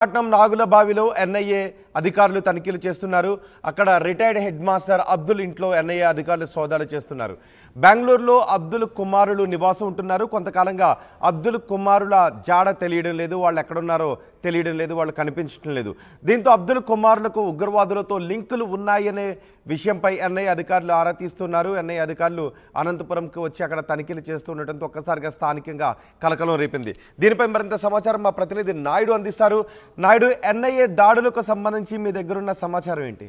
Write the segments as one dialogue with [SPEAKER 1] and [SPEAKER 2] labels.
[SPEAKER 1] పట్నం నాగులబావిలో ఎన్ఐఏ అధికారులు తనిఖీలు చేస్తున్నారు. అక్కడ రిటైర్డ్ హెడ్ మాస్టర్ అబ్దుల్ ఇంట్లో ఎన్ఐఏ అధికారులు సోదాలు చేస్తున్నారు. బెంగళూరులో అబ్దుల్ కుమారులు నివాసం ఉంటున్నారు. కొంతకాలంగా అబ్దుల్ కుమారుల జాడ తెలియడం లేదు, వాళ్ళు ఎక్కడున్నారో తెలియడం లేదు, వాళ్ళు కనిపించడం లేదు. దీంతో అబ్దుల్ కుమారులకు ఉగ్రవాదులతో లింకులు ఉన్నాయనే విషయంపై ఎన్ఐఏ అధికారులు ఆరా తీస్తున్నారు. ఎన్ఐఏ అధికారులు అనంతపురంకి వచ్చి అక్కడ తనిఖీలు చేస్తుండటంతో ఒక్కసారిగా స్థానికంగా కలకలం రేపింది. దీనిపై మరింత సమాచారం మా ప్రతినిధి నాయుడు అందిస్తారు. నాయుడు, ఎన్ఐఏ దాడులకు సంబంధించి మీ దగ్గరున్న సమాచారం ఏంటి?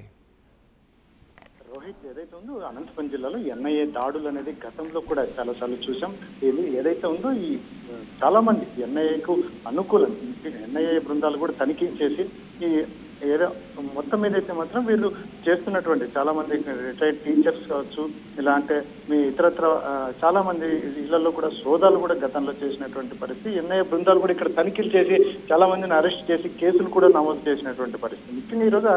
[SPEAKER 2] రోహిత్, ఏదైతే ఉందో అనంతపురం జిల్లాలో ఎన్ఐఏ దాడులు అనేది గతంలో కూడా చాలాసార్లు చూసాం. ఇది ఏదైతే ఉందో ఈ చాలా మంది ఎన్ఐఏకు అనుకూలం ఎన్ఐఏ బృందాలు కూడా తనిఖీ చేసి ఈ ఏదో మొత్తం మీద అయితే మాత్రం వీళ్ళు చేస్తున్నటువంటి చాలా మంది రిటైర్డ్ టీచర్స్ కావచ్చు, ఇలా అంటే మీ ఇతరత్ర చాలా మంది ఇళ్లలో కూడా సోదాలు కూడా గతంలో చేసినటువంటి పరిస్థితి. ఎన్ఐఏ బృందాలు కూడా ఇక్కడ తనిఖీలు చేసి చాలా మందిని అరెస్ట్ చేసి కేసులు కూడా నమోదు చేసినటువంటి పరిస్థితి. ముఖ్యంగా ఈరోజు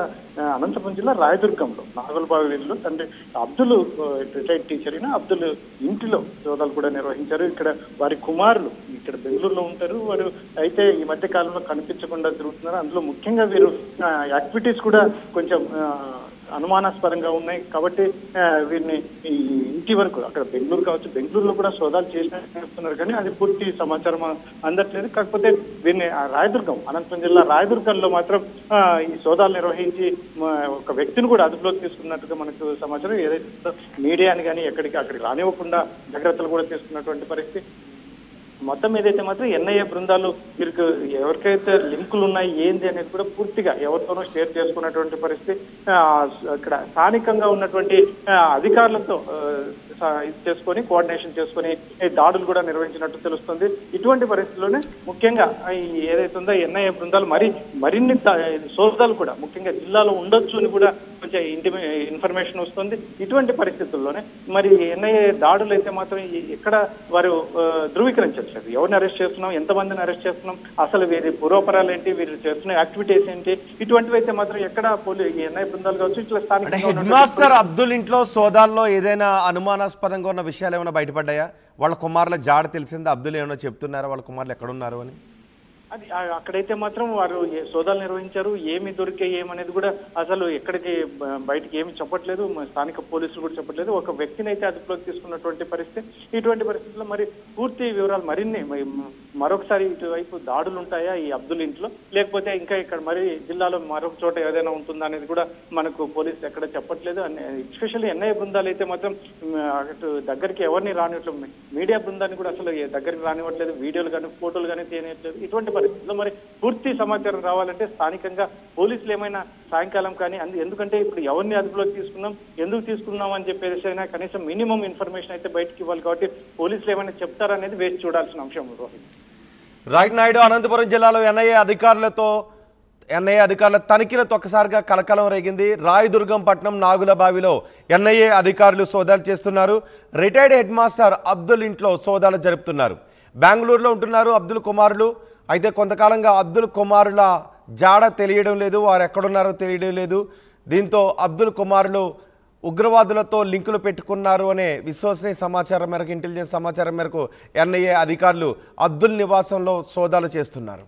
[SPEAKER 2] అనంతపురం జిల్లా రాయదుర్గంలో నాగులబావి వీధిలో తండ్రి అబ్దుల్ రిటైర్డ్ టీచర్ అయినా అబ్దుల్ ఇంటిలో సోదాలు కూడా నిర్వహించారు. ఇక్కడ వారి కుమారులు ఇక్కడ బెంగళూరులో ఉంటారు. వారు అయితే ఈ మధ్య కాలంలో కనిపించకుండా తిరుగుతున్నారు. అందులో ముఖ్యంగా వీరు యాక్టివిటీస్ కూడా కొంచెం అనుమానాస్పదంగా ఉన్నాయి. కాబట్టి వీరిని ఈ ఇంటి వరకు అక్కడ బెంగళూరు కావచ్చు, బెంగళూరులో కూడా సోదాలు చేస్తున్నారు, కానీ అది పూర్తి సమాచారం అందట్లేదు. కాకపోతే వీరిని రాయదుర్గం, అనంతపురం జిల్లా రాయదుర్గంలో మాత్రం ఈ సోదాలు నిర్వహించి ఒక వ్యక్తిని కూడా అదుపులోకి తీసుకున్నట్టుగా మనకు సమాచారం. ఏదైతే మీడియాని కానీ అక్కడికి రానివ్వకుండా జాగ్రత్తలు కూడా తీసుకున్నటువంటి పరిస్థితి. మొత్తం ఏదైతే మాత్రం ఎన్ఐఏ బృందాలు వీరికి ఎవరికైతే లింకులు ఉన్నాయి ఏంది అనేది కూడా పూర్తిగా ఎవరితోనూ షేర్ చేసుకున్నటువంటి పరిస్థితి. ఇక్కడ స్థానికంగా ఉన్నటువంటి అధికారులతో చేసుకొని కోఆర్డినేషన్ చేసుకొని దాడులు కూడా నిర్వహించినట్టు తెలుస్తుంది. ఇటువంటి పరిస్థితుల్లోనే ముఖ్యంగా ఏదైతే ఉందో ఎన్ఐఏ బృందాలు మరిన్ని సోదాలు కూడా ముఖ్యంగా జిల్లాలో ఉండొచ్చు అని కూడా కొంచెం ఇన్ఫర్మేషన్ వస్తుంది. ఇటువంటి పరిస్థితుల్లోనే మరి ఎన్ఐఏ దాడులు అయితే మాత్రం ఎక్కడ వారు ధృవీకరించట్లేదు. ఎవరిని అరెస్ట్ చేస్తున్నాం, ఎంతమందిని అరెస్ట్ చేస్తున్నాం, అసలు వీరి పూర్వపరాలు ఏంటి, వీరు చేస్తున్న యాక్టివిటీస్ ఏంటి, ఇటువంటివి అయితే మాత్రం ఎక్కడ ఎన్ఐఏ బృందాలు కావచ్చు ఇట్లా స్థానిక
[SPEAKER 1] హెడ్ మాస్టర్ అబ్దుల్ ఇంట్లో సోదాల్లో ఏదైనా అనుమానాస్పదంగా ఉన్న విషయాలు ఏమైనా బయటపడ్డాయా? వాళ్ళ కుమారుల జాడ తెలిసిందా? అబ్దుల్ ఏమైనా చెప్తున్నారా వాళ్ళ కుమారులు ఎక్కడున్నారు అని?
[SPEAKER 2] అది అక్కడైతే మాత్రం వారు సోదాలు నిర్వహించారు. ఏమి దొరికే ఏమనేది కూడా అసలు ఎక్కడికి బయటికి ఏమి చెప్పట్లేదు. స్థానిక పోలీసులు కూడా చెప్పట్లేదు. ఒక వ్యక్తిని అయితే అదుపులోకి తీసుకున్నటువంటి పరిస్థితి. ఇటువంటి పరిస్థితుల్లో మరి పూర్తి వివరాలు మరిన్ని మరొకసారి ఇటువైపు దాడులు ఉంటాయా ఈ అబ్దుల్ ఇంట్లో, లేకపోతే ఇంకా ఇక్కడ మరి జిల్లాలో మరొక చోట ఏదైనా ఉంటుందా అనేది కూడా మనకు పోలీసులు ఎక్కడ చెప్పట్లేదు. ఎస్పెషల్లీ ఎన్ఐఏ బృందాలు అయితే మాత్రం అటు దగ్గరికి ఎవరిని రానివ్వట్లేదు. మీడియా బృందాన్ని కూడా అసలు దగ్గరికి రానివ్వట్లేదు. వీడియోలు కానీ ఫోటోలు కానీ తీయనివ్వట్లేదు. ఇటువంటి పరిస్థితుల్లో మరి పూర్తి సమాచారం రావాలంటే స్థానికంగా పోలీసులు ఏమైనా సాయంకాలం కానీ ఎందుకంటే ఇప్పుడు ఎవరిని అదుపులోకి తీసుకున్నాం, ఎందుకు తీసుకున్నాం అని చెప్పేసి అయినా కనీసం మినిమం ఇన్ఫర్మేషన్ అయితే బయటకి ఇవ్వాలి. కాబట్టి పోలీసులు ఏమైనా చెప్తారనేది వేచి చూడాల్సిన అంశం.
[SPEAKER 1] రైట్ నాయుడు, అనంతపురం జిల్లాలో ఎన్ఐఏ అధికారుల తనిఖీలతో ఒక్కసారిగా కలకలం రేగింది. రాయదుర్గం పట్నం నాగులబావిలో ఎన్ఐఏ అధికారులు సోదాలు చేస్తున్నారు. రిటైర్డ్ హెడ్ మాస్టర్ అబ్దుల్ ఇంట్లో సోదాలు జరుపుతున్నారు. బెంగళూరులో ఉంటున్నారు అబ్దుల్ కుమారులు. అయితే కొంతకాలంగా అబ్దుల్ కుమారుల జాడ తెలియడం లేదు, వారు ఎక్కడున్నారో తెలియడం లేదు. దీంతో అబ్దుల్ కుమారులు ఉగ్రవాదులతో లింకులు పెట్టుకున్నారు అనే విశ్వసనీయ సమాచారం మేరకు, ఇంటెలిజెన్స్ సమాచారం మేరకు ఎన్ఐఏ అధికారులు అబ్దుల్ నివాసంలో సోదాలు చేస్తున్నారు.